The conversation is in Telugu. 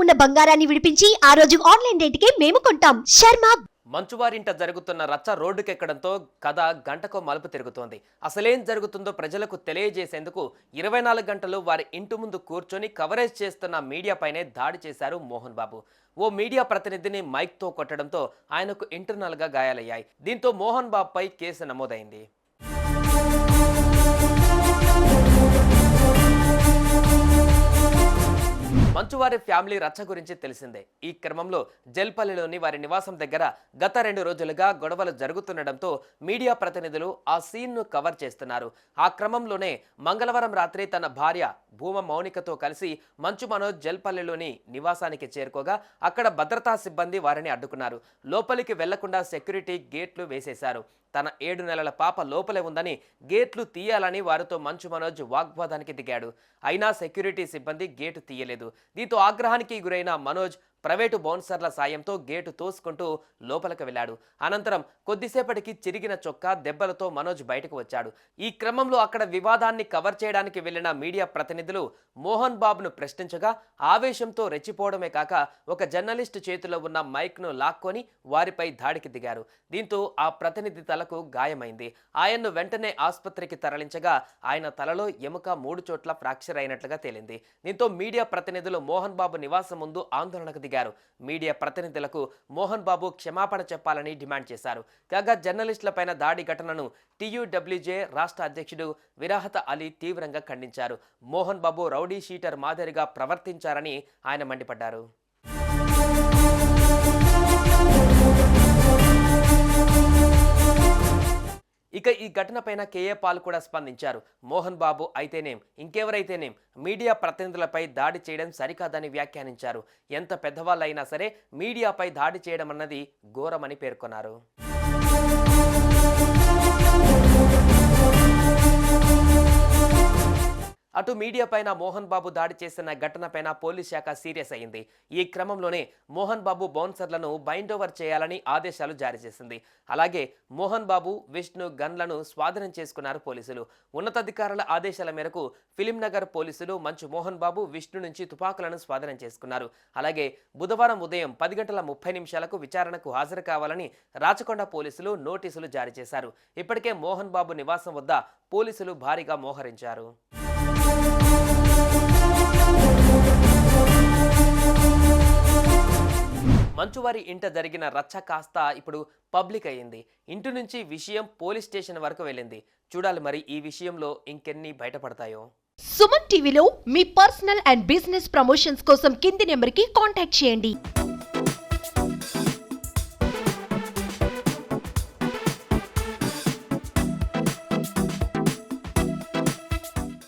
ఉన్న బంగారాన్ని విడిపించి ఆ రోజు ఆన్లైన్ రేటుకే మేము కొంటాం. శర్మ. మంచువారింట జరుగుతున్న రచ్చ రోడ్డుకెక్కడంతో కథ గంటకో మలుపు తిరుగుతోంది. అసలేం జరుగుతుందో ప్రజలకు తెలియజేసేందుకు 24 గంటలు వారి ఇంటి ముందు కూర్చొని కవరేజ్ చేస్తున్న మీడియాపైనే దాడి చేశారు మోహన్ బాబు. ఓ మీడియా ప్రతినిధిని మైక్తో కొట్టడంతో ఆయనకు ఇంటర్నల్గా గాయాలయ్యాయి. దీంతో మోహన్ బాబుపై కేసు నమోదైంది. మంచువారి ఫ్యామిలీ రచ్చ గురించి తెలిసిందే. ఈ క్రమంలో జల్పల్లిలోని వారి నివాసం దగ్గర గత 2 రోజులుగా గొడవలు జరుగుతుండటంతో మీడియా ప్రతినిధులు ఆ సీన్ను కవర్ చేస్తున్నారు. ఆ క్రమంలోనే మంగళవారం రాత్రి తన భార్య భూమ మౌనికతో కలిసి మంచు మనోజ్ జల్పల్లిలోని నివాసానికి చేరుకోగా అక్కడ భద్రతా సిబ్బంది వారిని అడ్డుకున్నారు. లోపలికి వెళ్లకుండా సెక్యూరిటీ గేట్లు వేసేశారు. తన 7 నెలల పాప లోపలే ఉందని గేట్లు తీయాలని వారితో మంచు మనోజ్ వాగ్వాదానికి దిగాడు. అయినా సెక్యూరిటీ సిబ్బంది గేటు తీయలేదు. దీంతో ఆగ్రహానికి గురైన మనోజ్ ప్రైవేటు బౌన్సర్ల సాయంతో గేటు తోసుకుంటూ లోపలికి వెళ్ళాడు. అనంతరం కొద్దిసేపటికి చిరిగిన చొక్కా దెబ్బలతో మనోజ్ బయటకు వచ్చాడు. ఈ క్రమంలో అక్కడ వివాదాన్ని కవర్ చేయడానికి వెళ్లిన మీడియా ప్రతినిధులు మోహన్ బాబును ప్రశ్నించగా ఆవేశంతో రెచ్చిపోవడమే కాక ఒక జర్నలిస్టు చేతిలో ఉన్న మైక్ను లాక్కొని వారిపై దాడికి దిగారు. దీంతో ఆ ప్రతినిధి తలకు గాయమైంది. ఆయన్ను వెంటనే ఆసుపత్రికి తరలించగా ఆయన తలలో ఎముక 3 చోట్ల ఫ్రాక్చర్ అయినట్లుగా తేలింది. దీంతో మీడియా ప్రతినిధులు మోహన్ బాబు నివాసం ముందు ఆందోళనకు దిగారు. మీడియా ప్రతినిధులకు మోహన్ బాబు క్షమాపణ చెప్పాలని డిమాండ్ చేశారు. కాగా జర్నలిస్టులపైన దాడి ఘటనను TUWJ రాష్ట్ర అధ్యక్షుడు విరాహత అలీ తీవ్రంగా ఖండించారు. మోహన్ బాబు రౌడీ షీటర్ మాదిరిగా ప్రవర్తించారని ఆయన మండిపడ్డారు. ఇక ఈ ఘటనపైన కేఏ పాల్ కూడా స్పందించారు. మోహన్ బాబు అయితేనేం ఇంకెవరైతేనేం మీడియా ప్రతినిధులపై దాడి చేయడం సరికాదని వ్యాఖ్యానించారు. ఎంత పెద్దవాళ్ళైనా సరే మీడియాపై దాడి చేయడం అన్నది ఘోరమని పేర్కొన్నారు. అటు మీడియా పైన మోహన్ బాబు దాడి చేసిన ఘటనపైన పోలీస్ శాఖ సీరియస్ అయింది. ఈ క్రమంలోనే మోహన్ బాబు బౌన్సర్లను బైండ్ ఓవర్ చేయాలని ఆదేశాలు జారీ చేసింది. అలాగే మోహన్ బాబు, విష్ణు గన్లను స్వాధీనం చేసుకున్నారు పోలీసులు. ఉన్నతాధికారుల ఆదేశాల మేరకు ఫిలిం నగర్ పోలీసులు మంచు మోహన్ బాబు, విష్ణు నుంచి తుపాకులను స్వాధీనం చేసుకున్నారు. అలాగే బుధవారం ఉదయం 10:30 విచారణకు హాజరు కావాలని రాచకొండ పోలీసులు నోటీసులు జారీ చేశారు. ఇప్పటికే మోహన్ బాబు నివాసం వద్ద పోలీసులు భారీగా మోహరించారు. మంచువారి ఇంట జరిగిన రచ్చ కాస్త ఇప్పుడు పబ్లిక్ అయ్యింది. ఇంటి నుంచి విషయం పోలీస్ స్టేషన్ వరకు వెళ్ళింది. చూడాలి మరి ఈ విషయంలో ఇంకెన్ని బయటపడతాయో. సుమన్ టీవీలో మీ పర్సనల్ అండ్ బిజినెస్ ప్రమోషన్స్ కోసం కింది నెంబర్కి కాంటాక్ట్ చేయండి.